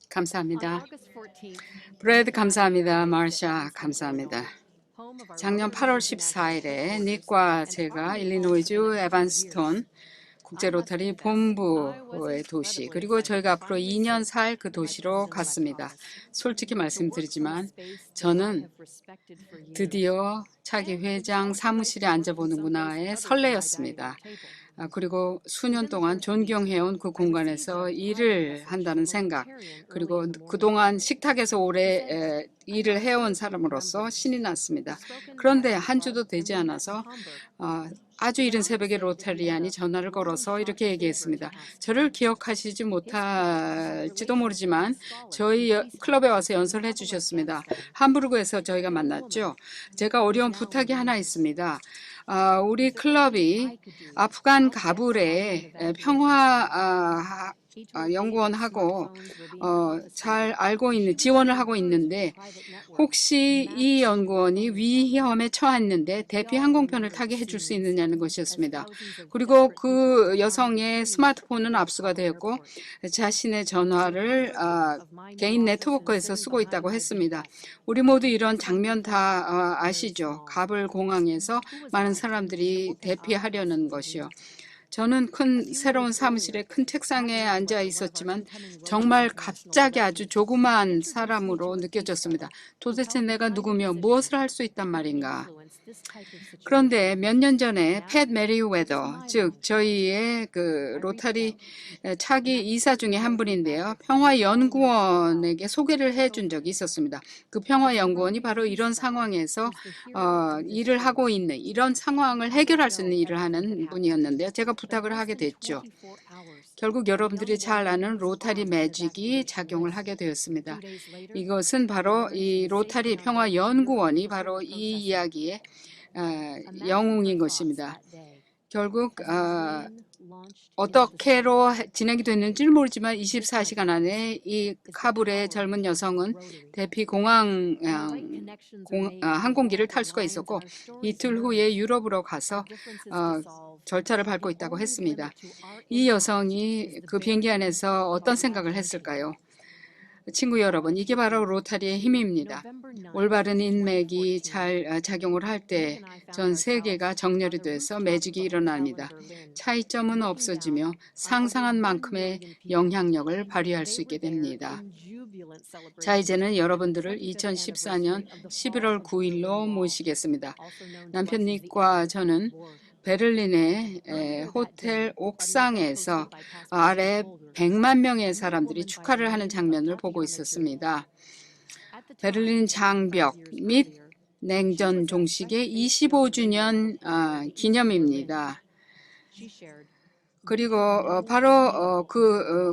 감사합니다. 브래드 감사합니다. 마샤 감사합니다. 작년 8월 14일에 닉과 제가 일리노이주 에반스톤 국제 로터리 본부의 도시 그리고 저희가 앞으로 2년 살 그 도시로 갔습니다. 솔직히 말씀드리지만 저는 드디어 차기 회장 사무실에 앉아보는구나의 설레였습니다. 그리고 수년 동안 존경해온 그 공간에서 일을 한다는 생각, 그리고 그동안 식탁에서 오래 일을 해온 사람으로서 신이 났습니다. 그런데 한 주도 되지 않아서 아주 이른 새벽에 로타리안이 전화를 걸어서 이렇게 얘기했습니다. 저를 기억하시지 못할지도 모르지만 저희 클럽에 와서 연설을 해주셨습니다. 함부르크에서 저희가 만났죠. 제가 어려운 부탁이 하나 있습니다. 우리 클럽이 아프간 가불에 평화 연구원하고 잘 알고 있는 지원을 하고 있는데 혹시 이 연구원이 위험에 처했는데 대피 항공편을 타게 해줄 수 있느냐는 것이었습니다. 그리고 그 여성의 스마트폰은 압수가 되었고 자신의 전화를 개인 네트워크에서 쓰고 있다고 했습니다. 우리 모두 이런 장면 다 아시죠? 가불 공항에서 많은 사람들이 대피하려는 것이요. 저는 새로운 사무실에 큰 책상에 앉아 있었지만 정말 갑자기 아주 조그마한 사람으로 느껴졌습니다. 도대체 내가 누구며 무엇을 할 수 있단 말인가. 그런데 몇 년 전에 팻 메리웨더, 즉 저희의 그 로타리 차기 이사 중에 한 분인데요. 평화연구원에게 소개를 해준 적이 있었습니다. 그 평화연구원이 바로 이런 상황에서 일을 하고 있는 이런 상황을 해결할 수 있는 일을 하는 분이었는데요. 제가 부탁을 하게 됐죠. 결국 여러분들이 잘 아는 로타리 매직이 작용을 하게 되었습니다. 이것은 바로 이 로타리 평화연구원이 바로 이 이야기의 영웅인 것입니다. 결국 어떻게로 진행이 됐는지는 모르지만 24시간 안에 이 카불의 젊은 여성은 대피 공항 항공기를 탈 수가 있었고 이틀 후에 유럽으로 가서 절차를 밟고 있다고 했습니다. 이 여성이 그 비행기 안에서 어떤 생각을 했을까요? 친구 여러분, 이게 바로 로타리의 힘입니다. 올바른 인맥이 잘 작용을 할 때 전 세계가 정렬이 돼서 매직이 일어납니다. 차이점은 없어지며 상상한 만큼의 영향력을 발휘할 수 있게 됩니다. 자, 이제는 여러분들을 2014년 11월 9일로 모시겠습니다. 남편 닉과 저는 베를린의 호텔 옥상에서 아래 100만 명의 사람들이 축하를 하는 장면을 보고 있었습니다. 베를린 장벽 및 냉전 종식의 25주년 기념입니다. 그리고 바로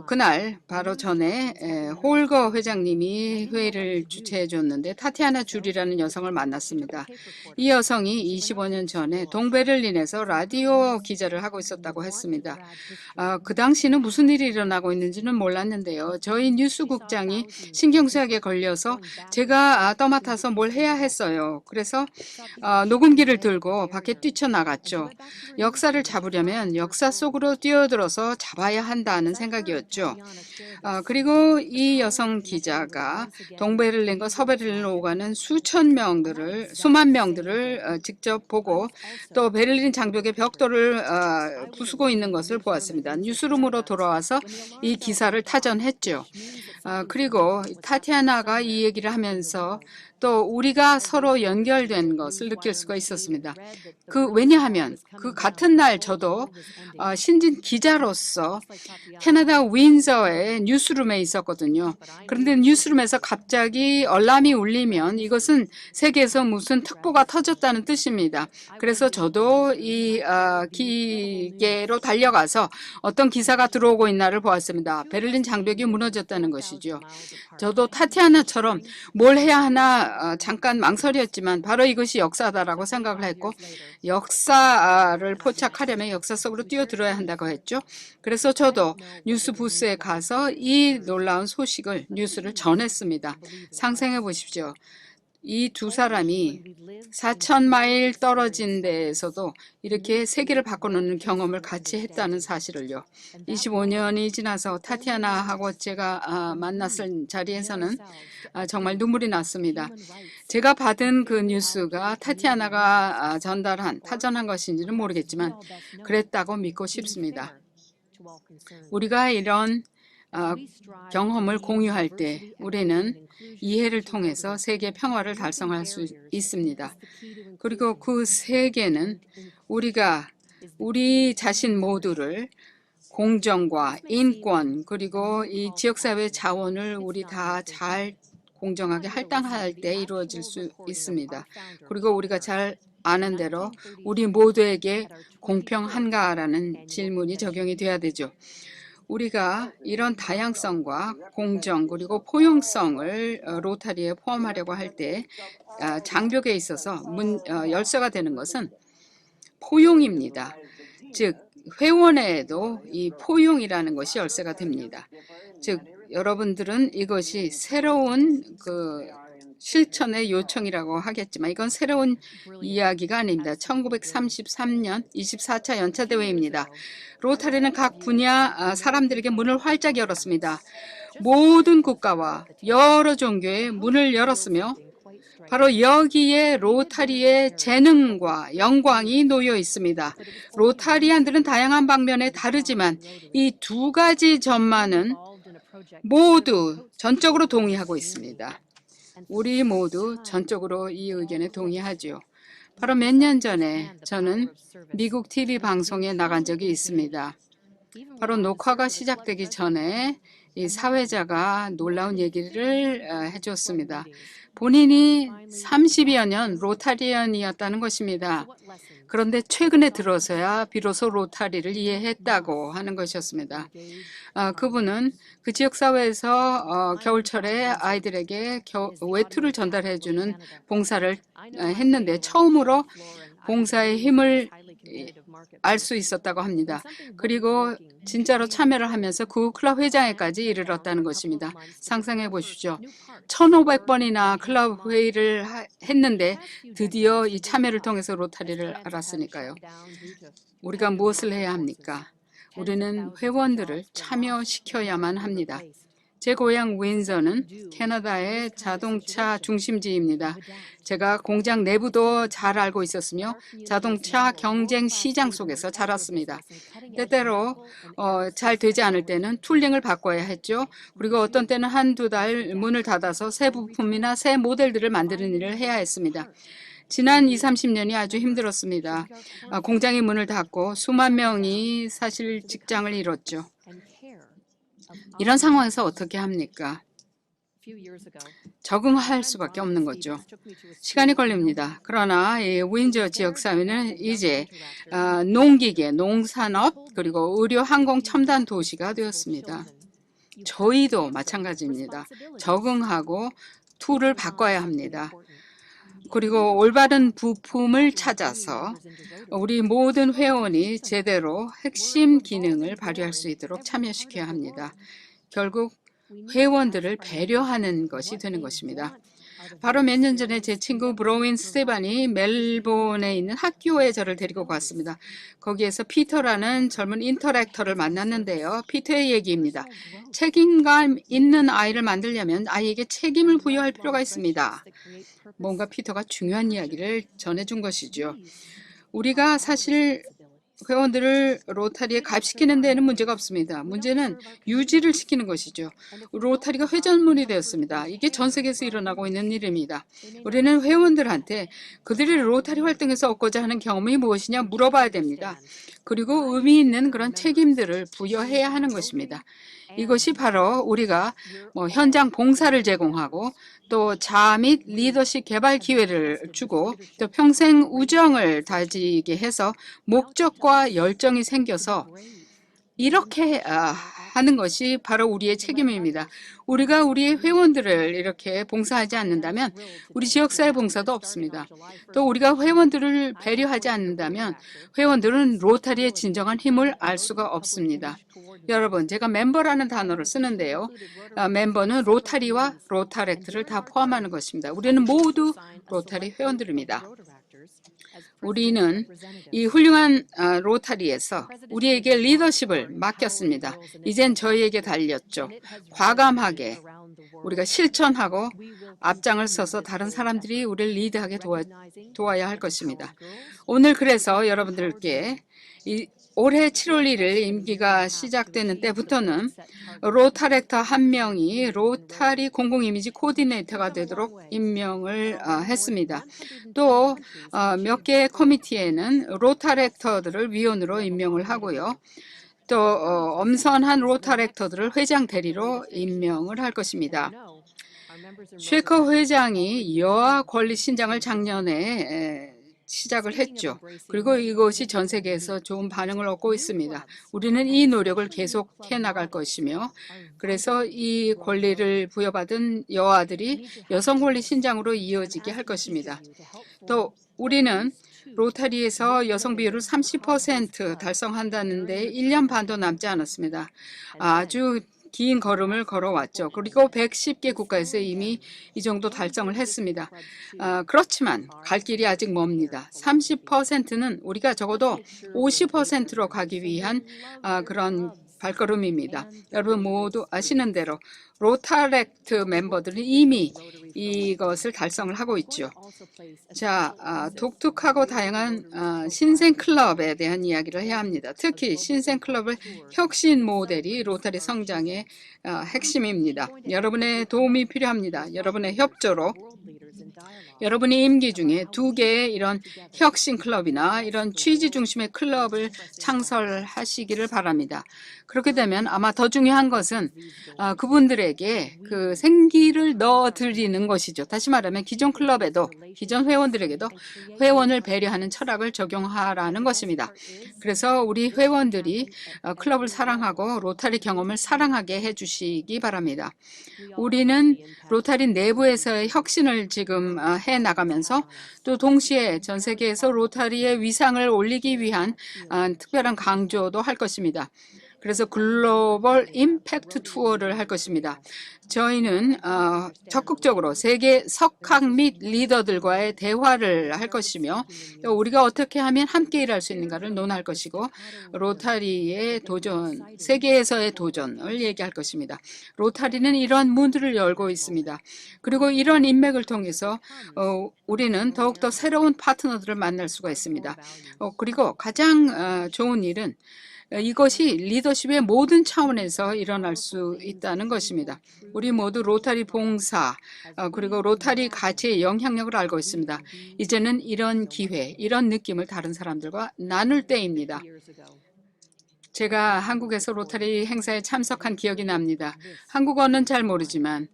그날 바로 전에 홀거 회장님이 회의를 주최해 줬는데 타티아나 줄이라는 여성을 만났습니다. 이 여성이 25년 전에 동베를린에서 라디오 기자를 하고 있었다고 했습니다. 그 당시는 무슨 일이 일어나고 있는지는 몰랐는데요. 저희 뉴스국장이 신경쇠약에 걸려서 제가 떠맡아서 뭘 해야 했어요. 그래서 녹음기를 들고 밖에 뛰쳐나갔죠. 역사를 잡으려면 역사 속으로 뛰어들어서 잡아야 한다는 생각이었죠. 그리고 이 여성 기자가 동베를린과 서베를린으로 오가는 수만 명들을 직접 보고 또 베를린 장벽의 벽돌을 부수고 있는 것을 보았습니다. 뉴스룸으로 돌아와서 이 기사를 타전했죠. 그리고 타티아나가 이 얘기를 하면서 또 우리가 서로 연결된 것을 느낄 수가 있었습니다. 왜냐하면 그 같은 날 저도 신진 기자로서 캐나다 윈저의 뉴스룸에 있었거든요. 그런데 뉴스룸에서 갑자기 알람이 울리면 이것은 세계에서 무슨 특보가 터졌다는 뜻입니다. 그래서 저도 이 기계로 달려가서 어떤 기사가 들어오고 있나를 보았습니다. 베를린 장벽이 무너졌다는 것이죠. 저도 타티아나처럼 뭘 해야 하나 잠깐 망설였지만 바로 이것이 역사다라고 생각을 했고 역사를 포착하려면 역사 속으로 뛰어들어야 한다고 했죠. 그래서 저도 뉴스 부스에 가서 이 놀라운 소식을 뉴스를 전했습니다. 상상해 보십시오. 이 두 사람이 4,000마일 떨어진 데에서도 이렇게 세계를 바꿔놓는 경험을 같이 했다는 사실을요. 25년이 지나서 타티아나하고 제가 만났을 자리에서는 정말 눈물이 났습니다. 제가 받은 그 뉴스가 타티아나가 파전한 것인지는 모르겠지만 그랬다고 믿고 싶습니다. 우리가 이런 경험을 공유할 때 우리는 이해를 통해서 세계 평화를 달성할 수 있습니다. 그리고 그 세계는 우리가 우리 자신 모두를 공정과 인권 그리고 이 지역사회 자원을 우리 다 잘 공정하게 할당할 때 이루어질 수 있습니다. 그리고 우리가 잘 아는 대로 우리 모두에게 공평한가라는 질문이 적용이 돼야 되죠. 우리가 이런 다양성과 공정 그리고 포용성을 로타리에 포함하려고 할 때 장벽에 있어서 열쇠가 되는 것은 포용입니다. 즉 회원에도 이 포용이라는 것이 열쇠가 됩니다. 즉 여러분들은 이것이 새로운 실천의 요청이라고 하겠지만 이건 새로운 이야기가 아닙니다. 1933년 24차 연차대회입니다. 로타리는 각 분야 사람들에게 문을 활짝 열었습니다. 모든 국가와 여러 종교의 문을 열었으며 바로 여기에 로타리의 재능과 영광이 놓여 있습니다. 로타리안들은 다양한 방면에 다르지만 이 두 가지 점만은 모두 전적으로 동의하고 있습니다. 우리 모두 전적으로 이 의견에 동의하죠. 바로 몇 년 전에 저는 미국 TV 방송에 나간 적이 있습니다. 바로 녹화가 시작되기 전에 이 사회자가 놀라운 얘기를 해줬습니다. 본인이 30여 년 로타리언이었다는 것입니다. 그런데 최근에 들어서야 비로소 로타리를 이해했다고 하는 것이었습니다. 그분은 그 지역사회에서 겨울철에 아이들에게 외투를 전달해주는 봉사를 했는데 처음으로 봉사의 힘을 알 수 있었다고 합니다. 그리고 진짜로 참여를 하면서 그 클럽 회장에까지 이르렀다는 것입니다. 상상해 보십시오. 1,500번이나 클럽 회의를 했는데 드디어 이 참여를 통해서 로타리를 알았으니까요. 우리가 무엇을 해야 합니까? 우리는 회원들을 참여시켜야만 합니다. 제 고향 윈저는 캐나다의 자동차 중심지입니다. 제가 공장 내부도 잘 알고 있었으며 자동차 경쟁 시장 속에서 자랐습니다. 때때로 잘 되지 않을 때는 툴링을 바꿔야 했죠. 그리고 어떤 때는 한두 달 문을 닫아서 새 부품이나 새 모델들을 만드는 일을 해야 했습니다. 지난 20, 30년이 아주 힘들었습니다. 공장이 문을 닫고 수만 명이 사실 직장을 잃었죠. 이런 상황에서 어떻게 합니까? 적응할 수밖에 없는 거죠. 시간이 걸립니다. 그러나 이 윈저 지역사회는 이제 농기계, 농산업, 그리고 의료, 항공, 첨단 도시가 되었습니다. 저희도 마찬가지입니다. 적응하고 툴을 바꿔야 합니다. 그리고 올바른 부품을 찾아서 우리 모든 회원이 제대로 핵심 기능을 발휘할 수 있도록 참여시켜야 합니다. 결국 회원들을 배려하는 것이 되는 것입니다. 바로 몇 년 전에 제 친구 브로윈 스테반이 멜본에 있는 학교에 저를 데리고 갔습니다. 거기에서 피터라는 젊은 인터랙터를 만났는데요. 피터의 얘기입니다. 책임감 있는 아이를 만들려면 아이에게 책임을 부여할 필요가 있습니다. 뭔가 피터가 중요한 이야기를 전해준 것이죠. 우리가 사실 회원들을 로타리에 가입시키는 데에는 문제가 없습니다. 문제는 유지를 시키는 것이죠. 로타리가 회전문이 되었습니다. 이게 전 세계에서 일어나고 있는 일입니다. 우리는 회원들한테 그들이 로타리 활동에서 얻고자 하는 경험이 무엇이냐 물어봐야 됩니다. 그리고 의미 있는 그런 책임들을 부여해야 하는 것입니다. 이것이 바로 우리가 현장 봉사를 제공하고 또 자아 및 리더십 개발 기회를 주고 또 평생 우정을 다지게 해서 목적과 열정이 생겨서 이렇게 하는 것이 바로 우리의 책임입니다. 우리가 우리의 회원들을 이렇게 봉사하지 않는다면 우리 지역사회 봉사도 없습니다. 또 우리가 회원들을 배려하지 않는다면 회원들은 로타리의 진정한 힘을 알 수가 없습니다. 여러분, 제가 멤버라는 단어를 쓰는데요. 멤버는 로타리와 로타렉트를 다 포함하는 것입니다. 우리는 모두 로타리 회원들입니다. 우리는 이 훌륭한 로타리에서 우리에게 리더십을 맡겼습니다. 이젠 저희에게 달렸죠. 과감하게 우리가 실천하고 앞장을 서서 다른 사람들이 우리를 리드하게 도와야 할 것입니다. 오늘 그래서 여러분들께 올해 7월 1일 임기가 시작되는 때부터는 로타렉터 한 명이 로타리 공공이미지 코디네이터가 되도록 임명을 했습니다. 또 몇 개의 커미티에는 로타렉터들을 위원으로 임명을 하고요. 또 엄선한 로타렉터들을 회장 대리로 임명을 할 것입니다. 쉐커 회장이 여아 권리 신장을 작년에 시작을 했죠. 그리고 이것이 전 세계에서 좋은 반응을 얻고 있습니다. 우리는 이 노력을 계속해 나갈 것이며 그래서 이 권리를 부여받은 여아들이 여성 권리 신장으로 이어지게 할 것입니다. 또 우리는 로타리에서 여성 비율을 30% 달성한다는데 1년 반도 남지 않았습니다. 아주 긴 걸음을 걸어왔죠. 그리고 110개 국가에서 이미 이 정도 달성을 했습니다. 그렇지만 갈 길이 아직 멉니다. 30%는 우리가 적어도 50%로 가기 위한 그런 발걸음입니다. 여러분 모두 아시는 대로 로타렉트 멤버들은 이미 이것을 달성을 하고 있죠. 자, 독특하고 다양한 신생 클럽에 대한 이야기를 해야 합니다. 특히 신생 클럽의 혁신 모델이 로타리 성장의 핵심입니다. 여러분의 도움이 필요합니다. 여러분의 협조로 여러분의 임기 중에 2개의 이런 혁신 클럽이나 이런 취지 중심의 클럽을 창설하시기를 바랍니다. 그렇게 되면 아마 더 중요한 것은 그분들에게 그 생기를 넣어드리는 것이죠. 다시 말하면 기존 클럽에도 기존 회원들에게도 회원을 배려하는 철학을 적용하라는 것입니다. 그래서 우리 회원들이 클럽을 사랑하고 로타리 경험을 사랑하게 해주시기 바랍니다. 우리는 로타리 내부에서의 혁신을 지금 해나가면서 또 동시에 전 세계에서 로타리의 위상을 올리기 위한 특별한 강조도 할 것입니다. 그래서 글로벌 임팩트 투어를 할 것입니다. 저희는 적극적으로 세계 석학 및 리더들과의 대화를 할 것이며 또 우리가 어떻게 하면 함께 일할 수 있는가를 논할 것이고 로타리의 도전, 세계에서의 도전을 얘기할 것입니다. 로타리는 이런 문들을 열고 있습니다. 그리고 이런 인맥을 통해서 우리는 더욱더 새로운 파트너들을 만날 수가 있습니다. 그리고 가장 좋은 일은 이것이 리더십의 모든 차원에서 일어날 수 있다는 것입니다. 우리 모두 로타리 봉사 그리고 로타리 가치의 영향력을 알고 있습니다. 이제는 이런 기회, 이런 느낌을 다른 사람들과 나눌 때입니다. 제가 한국에서 로타리 행사에 참석한 기억이 납니다. 한국어는 잘 모르지만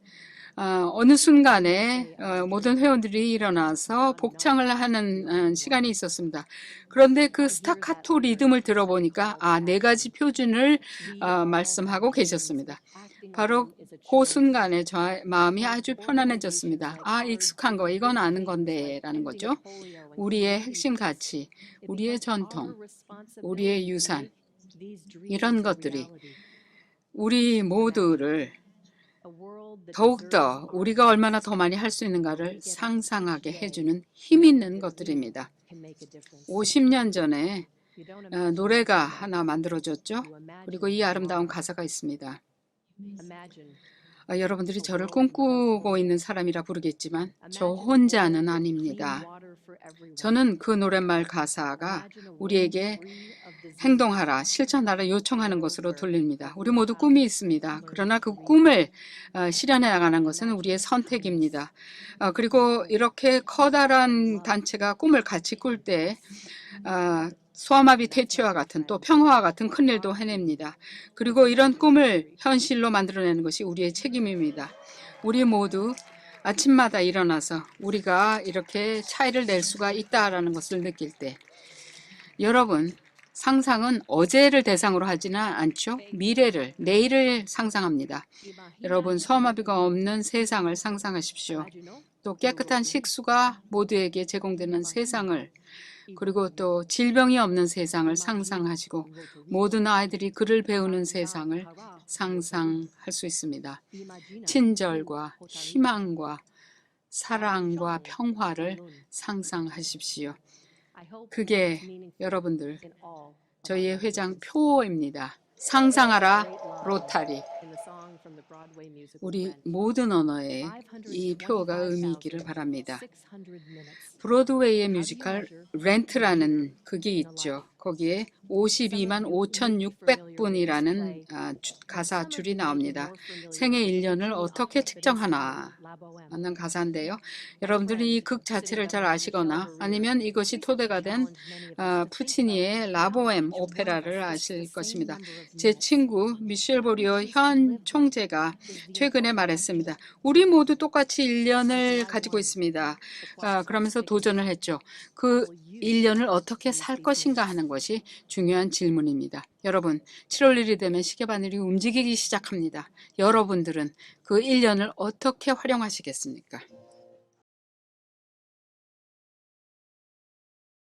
어느 순간에 모든 회원들이 일어나서 복창을 하는 시간이 있었습니다. 그런데 그 스타카토 리듬을 들어보니까 4가지 표준을 말씀하고 계셨습니다. 바로 그 순간에 저의 마음이 아주 편안해졌습니다. 익숙한 거, 이건 아는 건데 라는 거죠. 우리의 핵심 가치, 우리의 전통, 우리의 유산, 이런 것들이 우리 모두를 더욱더 우리가 얼마나 더 많이 할 수 있는가를 상상하게 해주는 힘 있는 것들입니다. 50년 전에 노래가 하나 만들어졌죠. 그리고 이 아름다운 가사가 있습니다. 여러분들이 저를 꿈꾸고 있는 사람이라 부르겠지만 저 혼자는 아닙니다. 저는 그 노랫말 가사가 우리에게 행동하라, 실천하라 요청하는 것으로 들립니다. 우리 모두 꿈이 있습니다. 그러나 그 꿈을 실현해 나가는 것은 우리의 선택입니다. 그리고 이렇게 커다란 단체가 꿈을 같이 꿀 때 소아마비 퇴치와 같은 또 평화와 같은 큰일도 해냅니다. 그리고 이런 꿈을 현실로 만들어내는 것이 우리의 책임입니다. 우리 모두 아침마다 일어나서 우리가 이렇게 차이를 낼 수가 있다라는 것을 느낄 때 여러분 상상은 어제를 대상으로 하지는 않죠. 미래를, 내일을 상상합니다. 여러분, 소아마비가 없는 세상을 상상하십시오. 또 깨끗한 식수가 모두에게 제공되는 세상을, 그리고 또 질병이 없는 세상을 상상하시고 모든 아이들이 글을 배우는 세상을 상상할 수 있습니다. 친절과 희망과 사랑과 평화를 상상하십시오. 그게 여러분들 저희의 회장 표어입니다. 상상하라 로타리. 우리 모든 언어에 이 표어가 의미 있기를 바랍니다. 브로드웨이의 뮤지컬 렌트라는 극이 있죠. 거기에 52만 5,600분이라는 가사 줄이 나옵니다. 생애 1년을 어떻게 측정하나 하는 가사인데요. 여러분들이 이 극 자체를 잘 아시거나 아니면 이것이 토대가 된 푸치니의 라보엠 오페라를 아실 것입니다. 제 친구 미셸 보리오 현 총재가 최근에 말했습니다. 우리 모두 똑같이 1년을 가지고 있습니다. 그러면서 도전을 했죠. 그 1년을 어떻게 살 것인가 하는 것이 중요한 질문입니다. 여러분, 7월 1일이 되면 시계바늘이 움직이기 시작합니다. 여러분들은 그 1년을 어떻게 활용하시겠습니까?